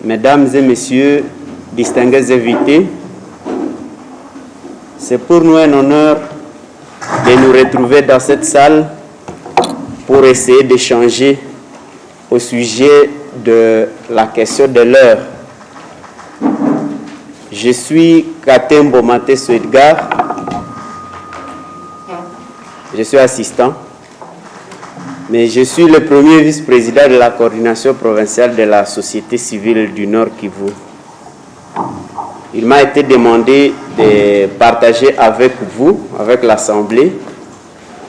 Mesdames et messieurs, distingués invités, c'est pour nous un honneur de nous retrouver dans cette salle pour essayer d'échanger au sujet de la question de l'heure. Je suis Katembo Mateso Edgar, je suis assistant, mais je suis le premier vice-président de la coordination provinciale de la société civile du Nord Kivu. Il m'a été demandé de partager avec vous, avec l'Assemblée,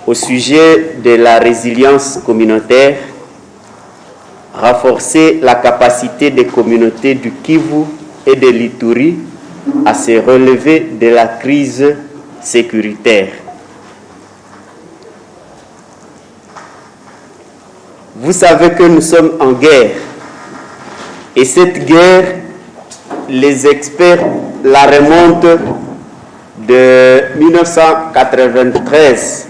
au sujet de la résilience communautaire, renforcer la capacité des communautés du Kivu et de l'Ituri à se relever de la crise sécuritaire. Vous savez que nous sommes en guerre, et cette guerre, les experts la remontent de 1993,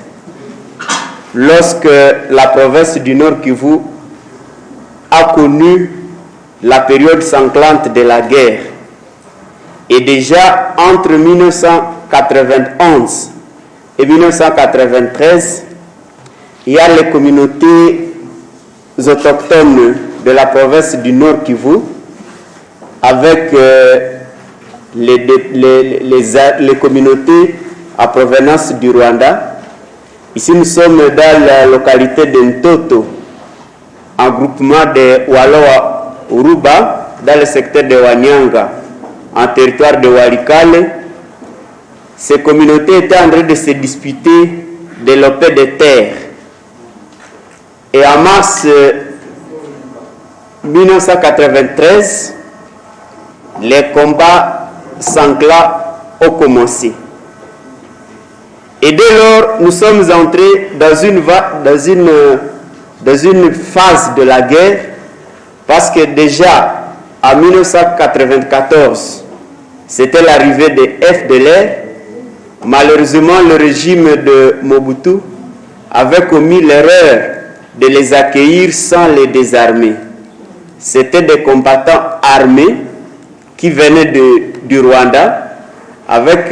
lorsque la province du Nord Kivu a connu la période sanglante de la guerre. Et déjà entre 1991 et 1993, il y a les communautés autochtones de la province du Nord Kivu avec les communautés à provenance du Rwanda. Ici, nous sommes dans la localité de Ntoto, en groupement de Waloa Uruba, dans le secteur de Wanyanga, en territoire de Walikale. Ces communautés étaient en train de se disputer de l'opé des terres. Et en mars 1993, les combats sanglants ont commencé. Et dès lors, nous sommes entrés dans une phase de la guerre, parce que déjà en 1994, c'était l'arrivée des FDLR. Malheureusement, le régime de Mobutu avait commis l'erreur de les accueillir sans les désarmer. C'était des combattants armés qui venaient du Rwanda. Avec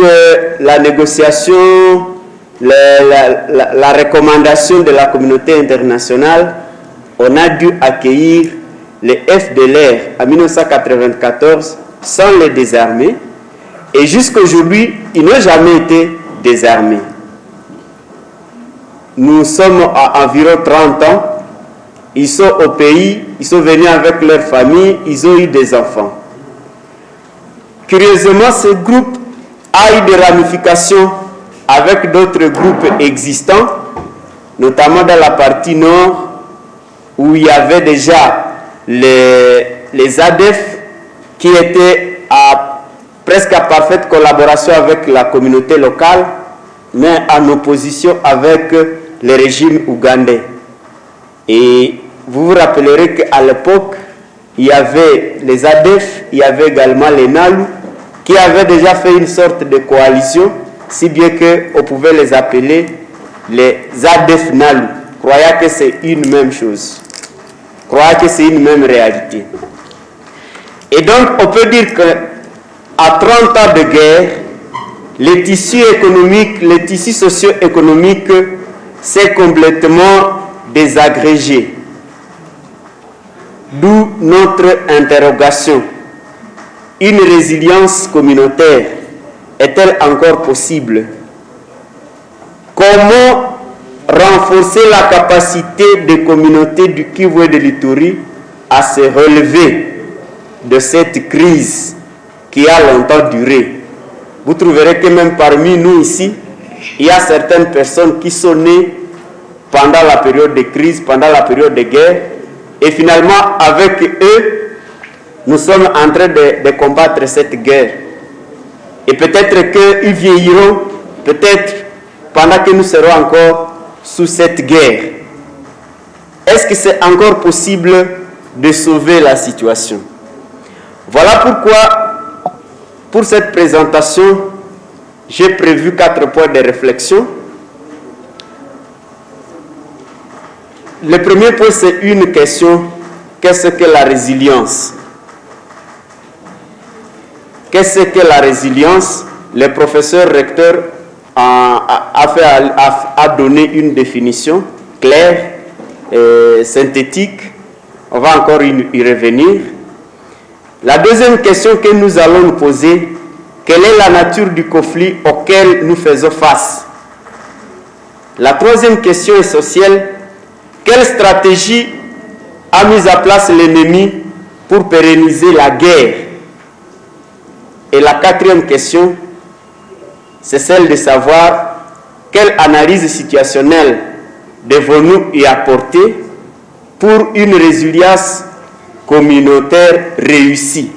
la négociation, la recommandation de la communauté internationale, on a dû accueillir les FDLR en 1994 sans les désarmer. Et jusqu'à aujourd'hui, ils n'ont jamais été désarmés. Nous sommes à environ 30 ans. Ils sont au pays, ils sont venus avec leur famille, ils ont eu des enfants. Curieusement, ce groupe a eu des ramifications avec d'autres groupes existants, notamment dans la partie nord, où il y avait déjà les ADF qui étaient presque à parfaite collaboration avec la communauté locale, mais en opposition avec le régime ougandais. Et vous vous rappellerez qu'à l'époque, il y avait les ADF, il y avait également les NALU, qui avaient déjà fait une sorte de coalition, si bien qu'on pouvait les appeler les ADF NALU, croyant que c'est une même chose, croyant que c'est une même réalité. Et donc, on peut dire qu'à 30 ans de guerre, les tissus économiques, les tissus socio-économiques s'est complètement désagrégé. D'où notre interrogation. Une résilience communautaire est-elle encore possible? Comment renforcer la capacité des communautés du Kivu et de l'Ituri à se relever de cette crise qui a longtemps duré? Vous trouverez que même parmi nous ici, il y a certaines personnes qui sont nées pendant la période de crise, pendant la période de guerre, et finalement, avec eux, nous sommes en train de combattre cette guerre. Et peut-être qu'ils vieilliront, peut-être pendant que nous serons encore sous cette guerre. Est-ce que c'est encore possible de sauver la situation? Voilà pourquoi, pour cette présentation, j'ai prévu 4 points de réflexion. Le premier point, c'est une question. Qu'est-ce que la résilience? qu'est-ce que la résilience? Le professeur recteur a donné une définition claire et synthétique. On va encore y revenir. La deuxième question que nous allons nous poser, quelle est la nature du conflit auquel nous faisons face? La troisième question est sociale. Quelle stratégie a mis en place l'ennemi pour pérenniser la guerre? Et la quatrième question, c'est celle de savoir quelle analyse situationnelle devons-nous y apporter pour une résilience communautaire réussie.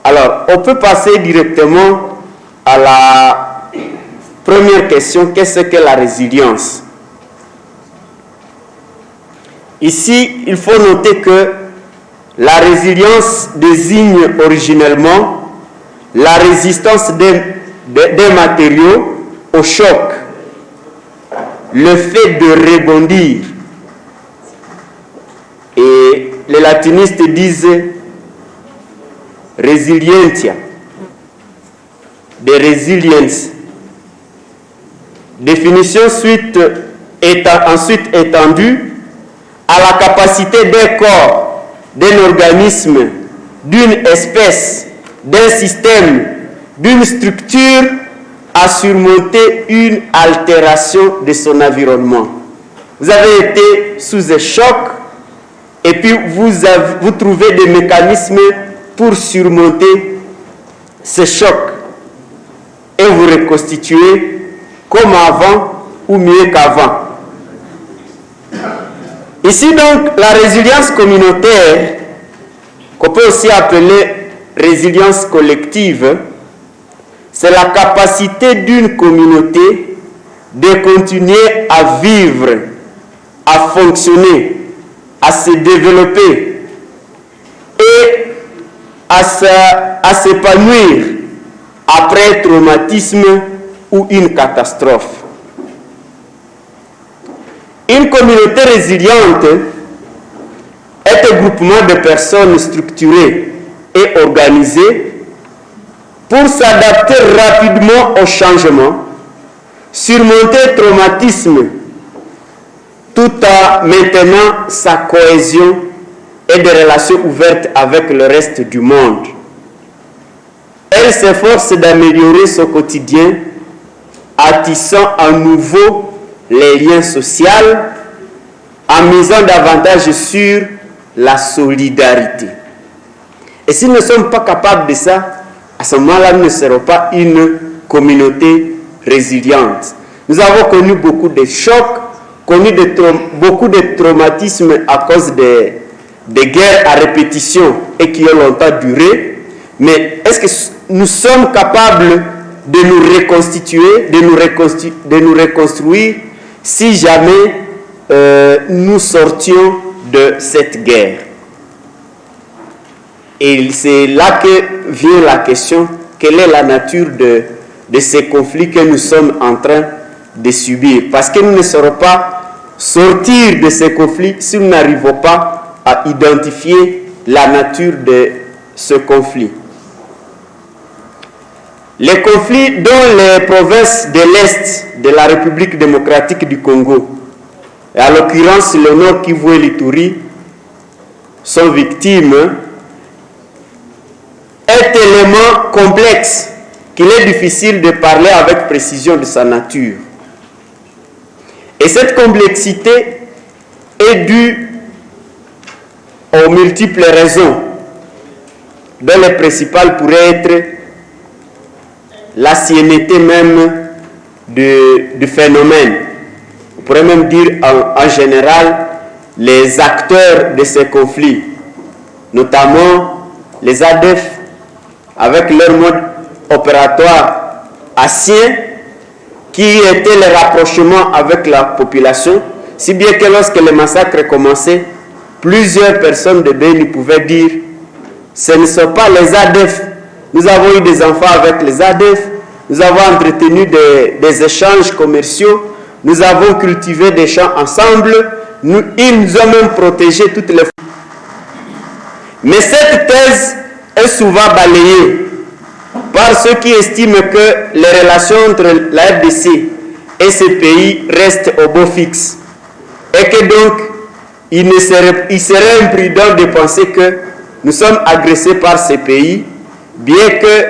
Alors, on peut passer directement à la première question, qu'est-ce que la résilience? Ici, il faut noter que la résilience désigne originellement la résistance des matériaux au choc, le fait de rebondir. Et les latinistes disent resilientia, de résilience. Définition ensuite étendue à la capacité d'un corps, d'un organisme, d'une espèce, d'un système, d'une structure à surmonter une altération de son environnement. Vous avez été sous un choc et puis vous trouvez des mécanismes pour surmonter ce choc et vous reconstituez comme avant ou mieux qu'avant. Ici donc, la résilience communautaire, qu'on peut aussi appeler résilience collective, c'est la capacité d'une communauté de continuer à vivre, à fonctionner, à se développer et à s'épanouir après un traumatisme ou une catastrophe. Une communauté résiliente est un groupement de personnes structurées et organisées pour s'adapter rapidement au changement, surmonter le traumatisme tout en maintenant sa cohésion et des relations ouvertes avec le reste du monde. Elle s'efforce d'améliorer son quotidien en tissant à nouveau les liens sociaux, en misant davantage sur la solidarité. Et si nous ne sommes pas capables de ça, à ce moment-là, nous ne serons pas une communauté résiliente. Nous avons connu beaucoup de chocs, connu beaucoup de traumatismes à cause des guerres à répétition et qui ont longtemps duré. Mais est-ce que nous sommes capables de nous reconstituer, de nous reconstruire si jamais nous sortions de cette guerre? Et c'est là que vient la question, quelle est la nature de ces conflits que nous sommes en train de subir? Parce que nous ne saurons pas sortir de ces conflits si nous n'arrivons pas à identifier la nature de ce conflit. Les conflits dans les provinces de l'Est de la République démocratique du Congo, et à l'occurrence le Nord Kivu et l'Ituri, sont victimes d'un élément complexe qu'il est difficile de parler avec précision de sa nature. Et cette complexité est due aux multiples raisons, dont les principales pourraient être l'ancienneté même du phénomène. On pourrait même dire en général les acteurs de ces conflits, notamment les ADF avec leur mode opératoire ancien qui était le rapprochement avec la population, si bien que lorsque le massacre commençait, plusieurs personnes de Béni pouvaient dire ce ne sont pas les ADF. Nous avons eu des enfants avec les ADF, nous avons entretenu des échanges commerciaux, nous avons cultivé des champs ensemble, ils nous ont même protégé toutes les fois. Mais cette thèse est souvent balayée par ceux qui estiment que les relations entre la RDC et ces pays restent au beau fixe et que donc il serait imprudent de penser que nous sommes agressés par ces pays, bien que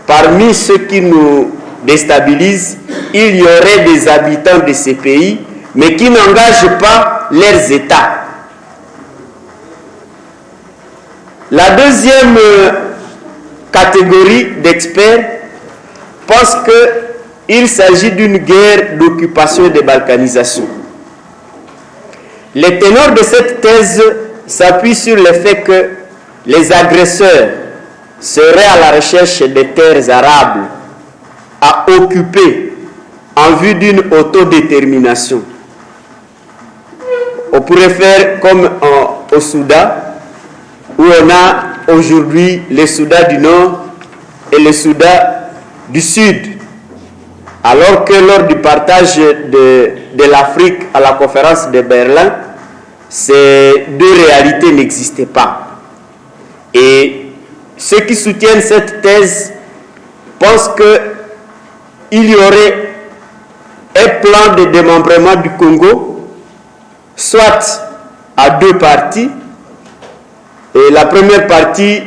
parmi ceux qui nous déstabilisent, il y aurait des habitants de ces pays, mais qui n'engagent pas leurs États. La deuxième catégorie d'experts pense qu'il s'agit d'une guerre d'occupation et de balkanisation. Les ténors de cette thèse s'appuient sur le fait que les agresseurs seraient à la recherche des terres arables à occuper en vue d'une autodétermination. On pourrait faire comme au Soudan, où on a aujourd'hui le Soudan du Nord et le Soudan du Sud. Alors que lors du partage de l'Afrique à la conférence de Berlin, ces deux réalités n'existaient pas. Et ceux qui soutiennent cette thèse pensent qu'il y aurait un plan de démembrement du Congo, soit à deux parties. Et la première partie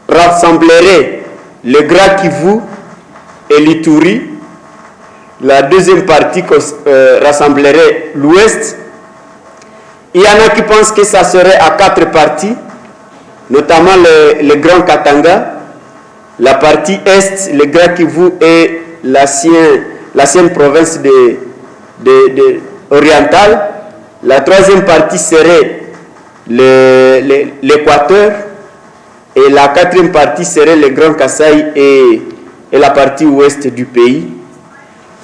rassemblerait le Grand Kivu et l'Ituri. La deuxième partie rassemblerait l'Ouest. Il y en a qui pensent que ça serait à quatre parties, notamment le Grand Katanga, la partie Est, le Grand Kivu et l'ancienne province orientale. La troisième partie serait l'Équateur et la quatrième partie serait le Grand Kasaï et la partie ouest du pays.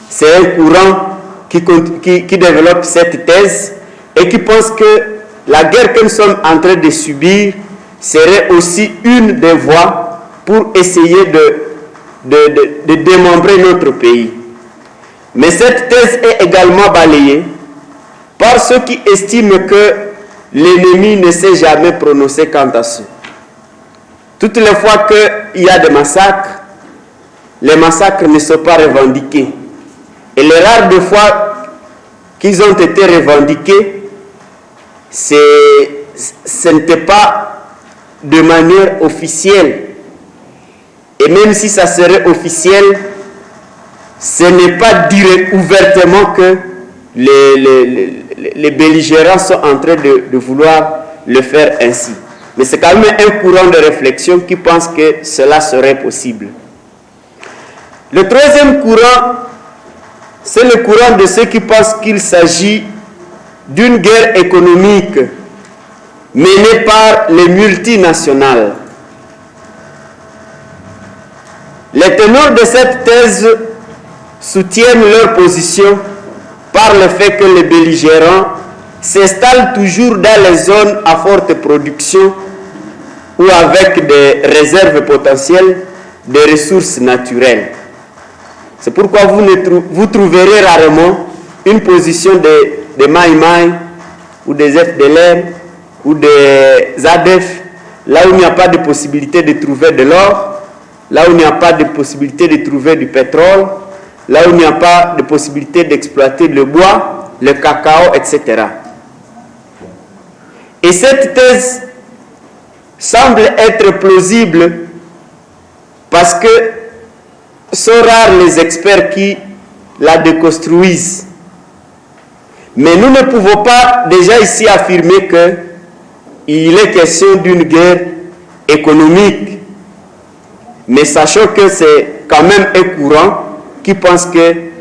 C'est un courant qui développe cette thèse et qui pense que la guerre que nous sommes en train de subir serait aussi une des voies pour essayer de démembrer notre pays. Mais cette thèse est également balayée par ceux qui estiment que l'ennemi ne s'est jamais prononcé quant à ça. Toutes les fois qu'il y a des massacres, les massacres ne sont pas revendiqués. Et les rares de fois qu'ils ont été revendiqués, ce n'était pas de manière officielle. Et même si ça serait officiel, ce n'est pas dit ouvertement que les belligérants sont en train de vouloir le faire ainsi. Mais c'est quand même un courant de réflexion qui pense que cela serait possible. Le troisième courant, c'est le courant de ceux qui pensent qu'il s'agit d'une guerre économique menée par les multinationales. Les tenants de cette thèse soutiennent leur position par le fait que les belligérants s'installent toujours dans les zones à forte production ou avec des réserves potentielles de ressources naturelles. C'est pourquoi vous trouverez rarement une position des Maï-Maï ou des FDLR ou des ADF là où il n'y a pas de possibilité de trouver de l'or, là où il n'y a pas de possibilité de trouver du pétrole, là où il n'y a pas de possibilité d'exploiter le bois, le cacao, etc. Et cette thèse semble être plausible parce que sont rares les experts qui la déconstruisent. Mais nous ne pouvons pas déjà ici affirmer qu'il est question d'une guerre économique. Mais sachant que c'est quand même un courant qui pense qu'il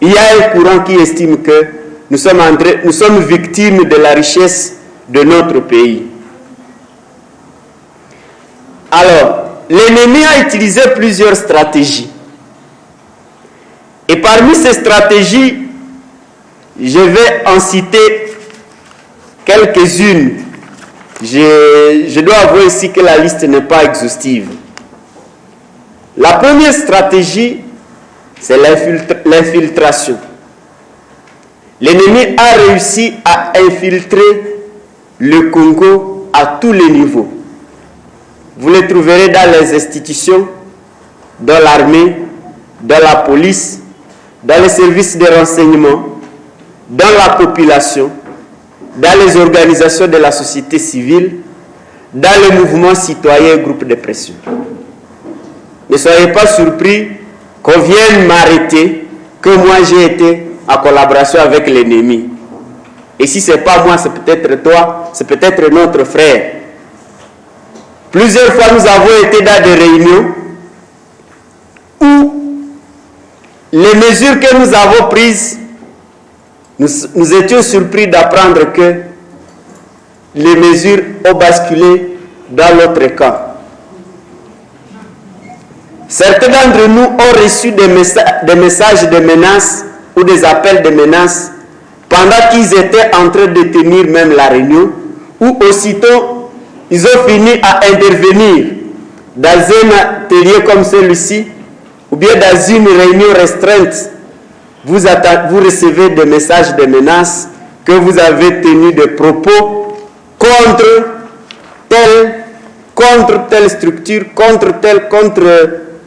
y a un courant qui estime que nous sommes victimes de la richesse de notre pays. Alors, l'ennemi a utilisé plusieurs stratégies. Et parmi ces stratégies, je vais en citer quelques-unes. Je dois avouer ici que la liste n'est pas exhaustive. La première stratégie, c'est l'infiltration. L'ennemi a réussi à infiltrer le Congo à tous les niveaux. vous les trouverez dans les institutions, dans l'armée, dans la police, dans les services de renseignement, dans la population, dans les organisations de la société civile, dans les mouvements citoyens et groupes de pression. Ne soyez pas surpris qu'on vienne m'arrêter, que moi j'ai été en collaboration avec l'ennemi. Et si ce n'est pas moi, c'est peut-être toi, c'est peut-être notre frère. Plusieurs fois, nous avons été dans des réunions où les mesures que nous avons prises, nous étions surpris d'apprendre que les mesures ont basculé dans l'autre camp. Certains d'entre nous ont reçu des messages de menaces ou des appels de menaces pendant qu'ils étaient en train de tenir même la réunion, ou aussitôt ils ont fini à intervenir dans un atelier comme celui-ci, ou bien dans une réunion restreinte. Vous recevez des messages de menaces que vous avez tenu des propos contre telle structure, contre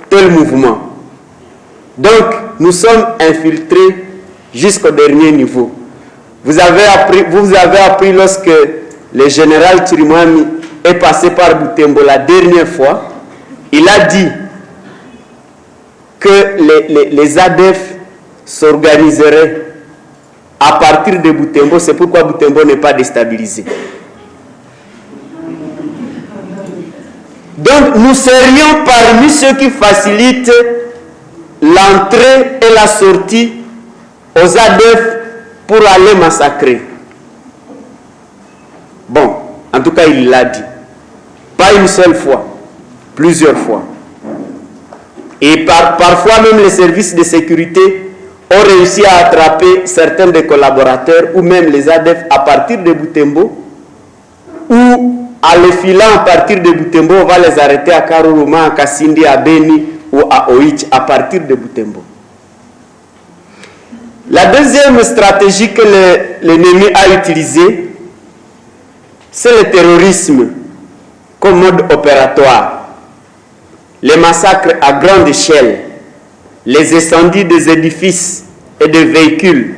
tel mouvement. Donc, nous sommes infiltrés jusqu'au dernier niveau. Vous avez appris lorsque le général Chirimwami est passé par Butembo la dernière fois, il a dit que les ADF s'organiseraient à partir de Butembo. C'est pourquoi Butembo n'est pas déstabilisé. Donc nous serions parmi ceux qui facilitent l'entrée et la sortie aux ADF pour aller massacrer. Bon, en tout cas il l'a dit. Pas une seule fois, plusieurs fois. Et parfois même les services de sécurité ont réussi à attraper certains des collaborateurs ou même les ADF à partir de Butembo, ou à les filant à partir de Butembo, on va les arrêter à Karuruma, à Kasindi, à Beni ou à Oich à partir de Butembo. La deuxième stratégie que l'ennemi a utilisée, c'est le terrorisme comme mode opératoire. Les massacres à grande échelle, les incendies des édifices et des véhicules,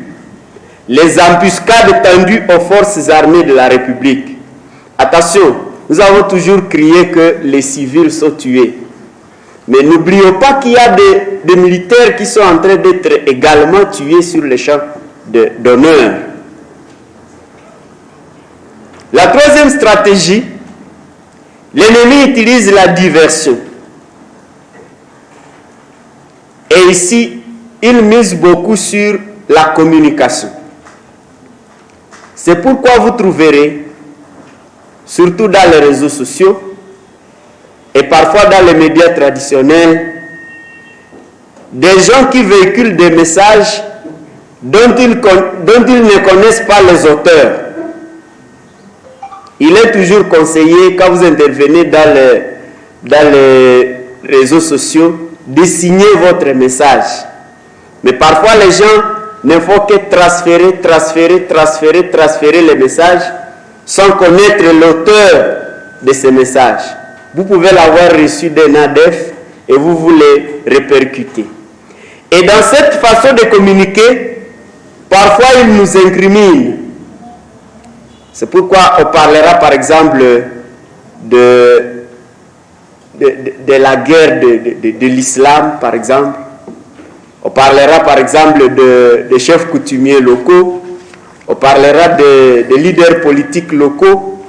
les embuscades tendues aux forces armées de la République. Attention, nous avons toujours crié que les civils sont tués. Mais n'oublions pas qu'il y a des militaires qui sont en train d'être également tués sur les champs d'honneur. La troisième stratégie, l'ennemi utilise la diversion. Et ici, il mise beaucoup sur la communication. C'est pourquoi vous trouverez, surtout dans les réseaux sociaux et parfois dans les médias traditionnels, des gens qui véhiculent des messages dont ils ne connaissent pas les auteurs. Il est toujours conseillé, quand vous intervenez dans les réseaux sociaux, de signer votre message. Mais parfois les gens ne font que transférer les messages sans connaître l'auteur de ces messages. Vous pouvez l'avoir reçu d'un ADF et vous les répercutez. Et dans cette façon de communiquer, parfois ils nous incriminent. C'est pourquoi on parlera par exemple de la guerre de l'islam, par exemple. On parlera par exemple de chefs coutumiers locaux. On parlera de leaders politiques locaux.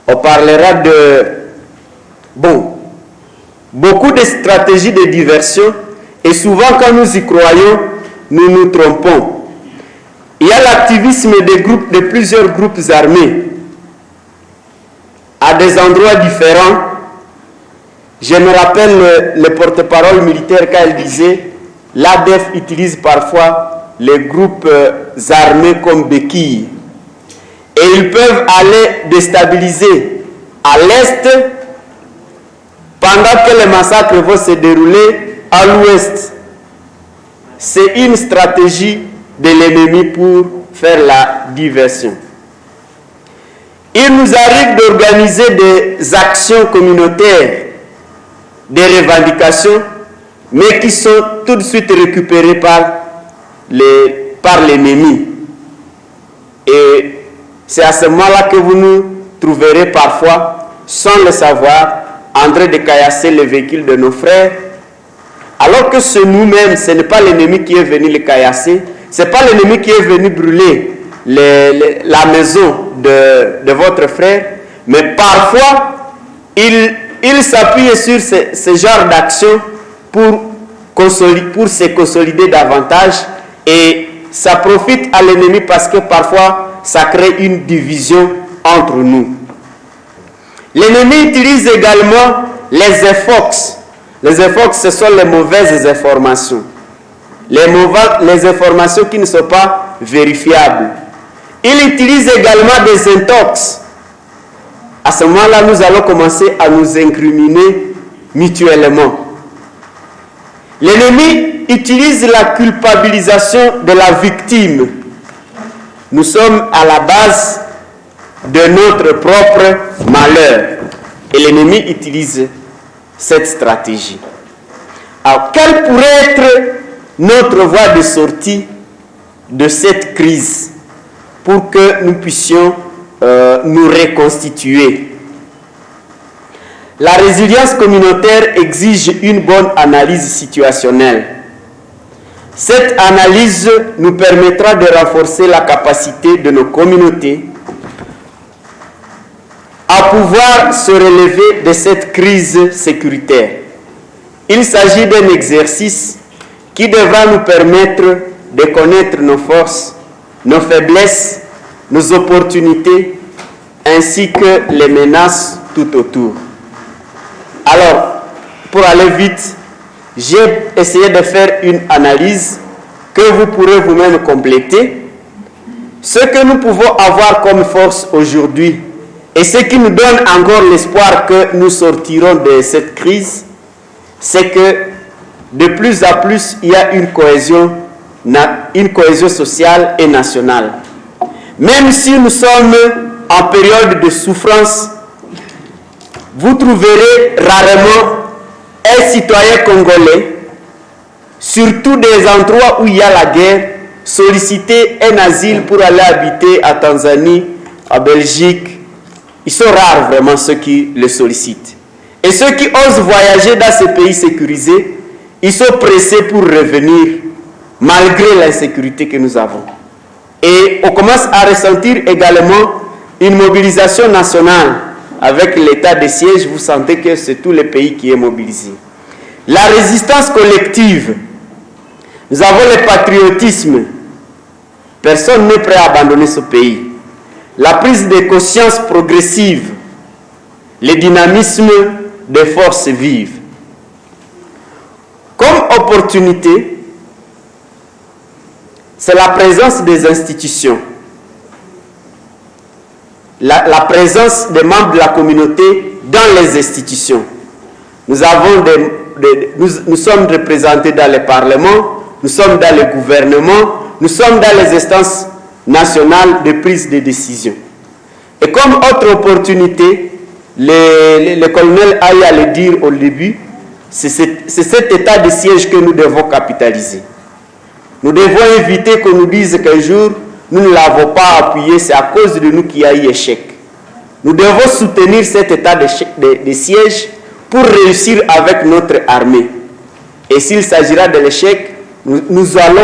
On parlera de... beaucoup de stratégies de diversion. Et souvent, quand nous y croyons, nous nous trompons. Il y a l'activisme de plusieurs groupes armés à des endroits différents. Je me rappelle le porte-parole militaire quand il disait l'ADF utilise parfois les groupes armés comme béquilles. Et ils peuvent aller déstabiliser à l'est pendant que les massacres vont se dérouler à l'ouest. C'est une stratégie de l'ennemi pour faire la diversion. Il nous arrive d'organiser des actions communautaires des revendications, mais qui sont tout de suite récupérées par l'ennemi. Et c'est à ce moment-là que vous nous trouverez parfois, sans le savoir, en train de caillasser les véhicules de nos frères, alors que c'est nous-mêmes, ce n'est pas l'ennemi qui est venu les caillasser, ce n'est pas l'ennemi qui est venu brûler la maison de votre frère, mais parfois, il s'appuie sur ce genre d'action pour se consolider davantage, et ça profite à l'ennemi parce que parfois, ça crée une division entre nous. L'ennemi utilise également les effox. Les effox, ce sont les mauvaises informations. Les informations qui ne sont pas vérifiables. Il utilise également des intox. À ce moment-là, nous allons commencer à nous incriminer mutuellement. L'ennemi utilise la culpabilisation de la victime. Nous sommes à la base de notre propre malheur. Et l'ennemi utilise cette stratégie. Alors, quelle pourrait être notre voie de sortie de cette crise pour que nous puissions nous reconstituer? La résilience communautaire exige une bonne analyse situationnelle. Cette analyse nous permettra de renforcer la capacité de nos communautés à pouvoir se relever de cette crise sécuritaire. Il s'agit d'un exercice qui devra nous permettre de connaître nos forces, nos faiblesses, nos opportunités, ainsi que les menaces tout autour. Alors, pour aller vite, j'ai essayé de faire une analyse que vous pourrez vous-même compléter. Ce que nous pouvons avoir comme force aujourd'hui et ce qui nous donne encore l'espoir que nous sortirons de cette crise, c'est que de plus en plus, il y a une cohésion sociale et nationale. Même si nous sommes en période de souffrance, vous trouverez rarement un citoyen congolais, surtout des endroits où il y a la guerre, solliciter un asile pour aller habiter à Tanzanie, à Belgique. Ils sont rares vraiment ceux qui le sollicitent. Et ceux qui osent voyager dans ces pays sécurisés, ils sont pressés pour revenir malgré l'insécurité que nous avons. Et on commence à ressentir également une mobilisation nationale. Avec l'état de siège, vous sentez que c'est tout le pays qui est mobilisé. La résistance collective. Nous avons le patriotisme. Personne n'est prêt à abandonner ce pays. La prise de conscience progressive. Le dynamisme des forces vives. Comme opportunité, c'est la présence des institutions. La présence des membres de la communauté dans les institutions. Nous sommes représentés dans les parlements, nous sommes dans les gouvernements, nous sommes dans les instances nationales de prise de décision. Et comme autre opportunité, le colonel a eu à le dire au début, c'est cet état de siège que nous devons capitaliser. Nous devons éviter qu'on nous dise qu'un jour, nous ne l'avons pas appuyé, c'est à cause de nous qu'il y a eu échec. Nous devons soutenir cet état de siège pour réussir avec notre armée. Et s'il s'agira de l'échec, nous allons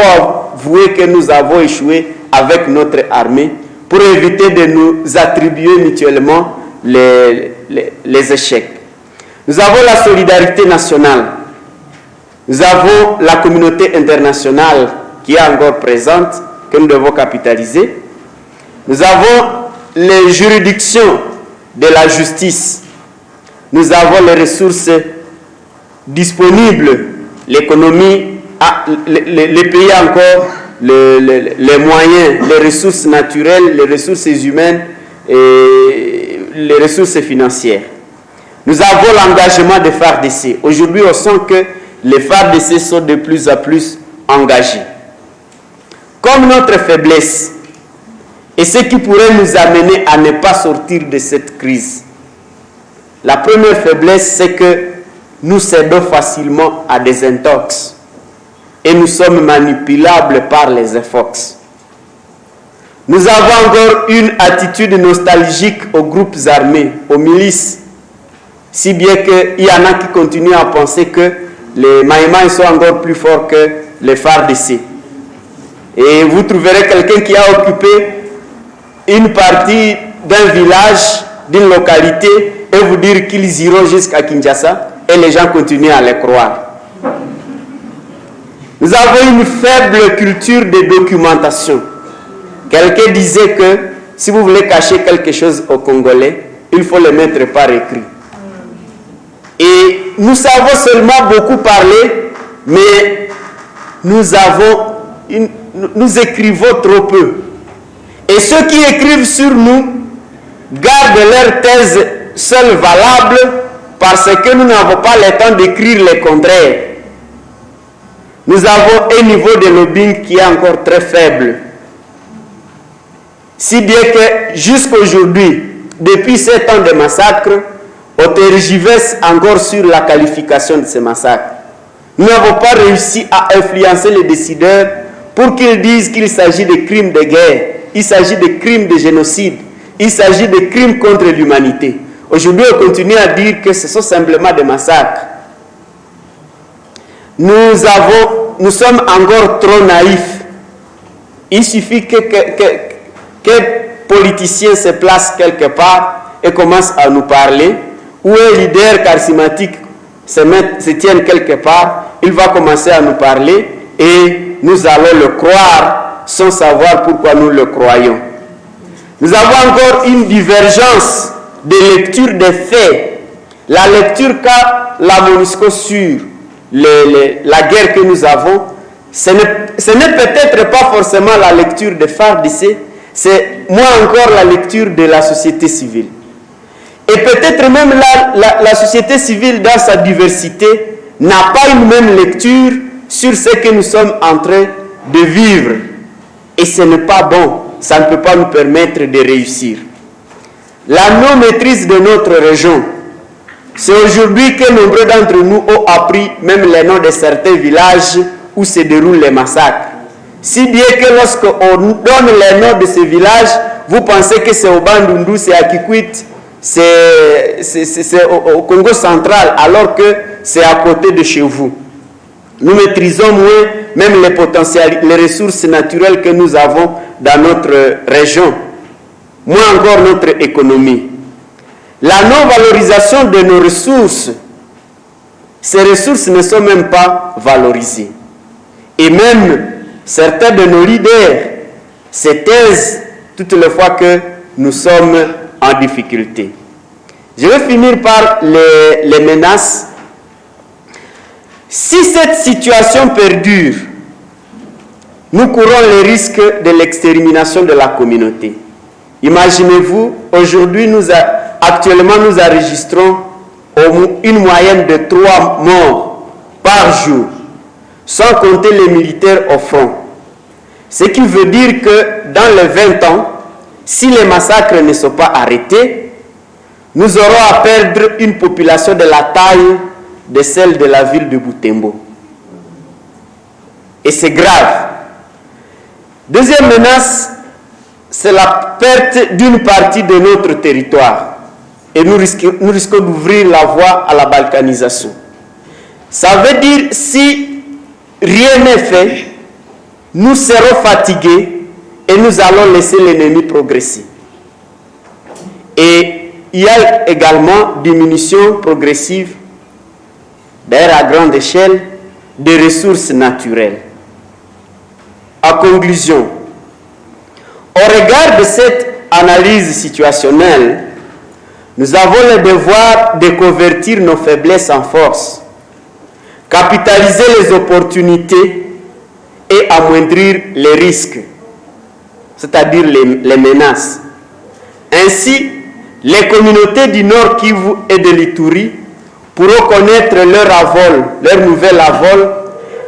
avouer que nous avons échoué avec notre armée pour éviter de nous attribuer mutuellement les échecs. Nous avons la solidarité nationale. Nous avons la communauté internationale qui est encore présente, que nous devons capitaliser. Nous avons les juridictions de la justice. Nous avons les ressources disponibles. L'économie, les pays encore, les moyens, les ressources naturelles, les ressources humaines et les ressources financières. Nous avons l'engagement des FARDC. Aujourd'hui, on sent que les FARDC sont de plus en plus engagés. Comme notre faiblesse, et ce qui pourrait nous amener à ne pas sortir de cette crise. La première faiblesse, c'est que nous cédons facilement à des intox et nous sommes manipulables par les infox. Nous avons encore une attitude nostalgique aux groupes armés, aux milices, si bien qu'il y en a qui continuent à penser que les Maïmaïs sont encore plus forts que les FARDC. Et vous trouverez quelqu'un qui a occupé une partie d'un village, d'une localité, et vous dire qu'ils iront jusqu'à Kinshasa, et les gens continuent à les croire. Nous avons une faible culture de documentation. Quelqu'un disait que si vous voulez cacher quelque chose aux Congolais, il faut le mettre par écrit. Et nous savons seulement beaucoup parler, mais nous écrivons trop peu. Et ceux qui écrivent sur nous gardent leur thèse seule valable parce que nous n'avons pas le temps d'écrire les contraires. Nous avons un niveau de lobbying qui est encore très faible. Si bien que jusqu'aujourd'hui, depuis 7 ans de massacre, on tergiverse encore sur la qualification de ces massacres. Nous n'avons pas réussi à influencer les décideurs pour qu'ils disent qu'il s'agit de crimes de guerre, il s'agit de crimes de génocide, il s'agit de crimes contre l'humanité. Aujourd'hui, on continue à dire que ce sont simplement des massacres. Nous sommes encore trop naïfs. Il suffit qu'un politicien se place quelque part et commence à nous parler, ou un leader charismatique se tienne quelque part, il va commencer à nous parler et nous allons le croire sans savoir pourquoi nous le croyons. Nous avons encore une divergence de lecture des faits. La lecture qu'a la MONUSCO sur la guerre que nous avons, ce n'est peut-être pas forcément la lecture des FARDC, c'est moins encore la lecture de la société civile. Et peut-être même la société civile dans sa diversité n'a pas une même lecture sur ce que nous sommes en train de vivre. Et ce n'est pas bon, ça ne peut pas nous permettre de réussir. La non-maîtrise de notre région, c'est aujourd'hui que nombreux d'entre nous ont appris même les noms de certains villages où se déroulent les massacres. Si bien que lorsqu'on donne les noms de ces villages, vous pensez que c'est au Bandundu, c'est à Kikwit, c'est au Congo central, alors que c'est à côté de chez vous. Nous maîtrisons moins même les potentiels, les ressources naturelles que nous avons dans notre région, moins encore notre économie. La non-valorisation de nos ressources, ces ressources ne sont même pas valorisées. Et même certains de nos leaders se taisent toutes les fois que nous sommes en difficulté. Je vais finir par les menaces. Si cette situation perdure, nous courons le risque de l'extermination de la communauté. Imaginez-vous, aujourd'hui, actuellement, nous enregistrons une moyenne de 3 morts par jour, sans compter les militaires au front. Ce qui veut dire que dans les 20 ans, si les massacres ne sont pas arrêtés, nous aurons à perdre une population de la taille de celle de la ville de Butembo. Et c'est grave. Deuxième menace, c'est la perte d'une partie de notre territoire. Et nous risquons d'ouvrir la voie à la balkanisation. Ça veut dire, si rien n'est fait, nous serons fatigués et nous allons laisser l'ennemi progresser. Et il y a également diminution progressive, d'ailleurs à grande échelle, des ressources naturelles. En conclusion, au regard de cette analyse situationnelle, nous avons le devoir de convertir nos faiblesses en force, capitaliser les opportunités et amoindrir les risques, c'est-à-dire les menaces. Ainsi, les communautés du Nord Kivu et de l'Ituri pourront connaître leur nouvel avol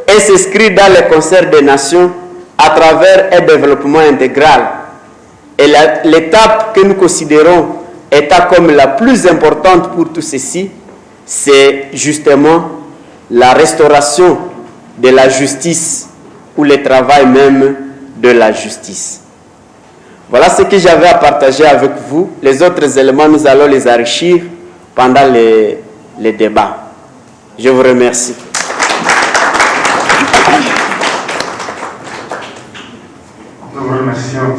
et s'inscrire dans le concert des nations à travers un développement intégral. Et l'étape que nous considérons étant comme la plus importante pour tout ceci, c'est justement la restauration de la justice ou le travail même de la justice. Voilà ce que j'avais à partager avec vous. Les autres éléments, nous allons les enrichir pendant les débats. Je vous remercie. Nous remercions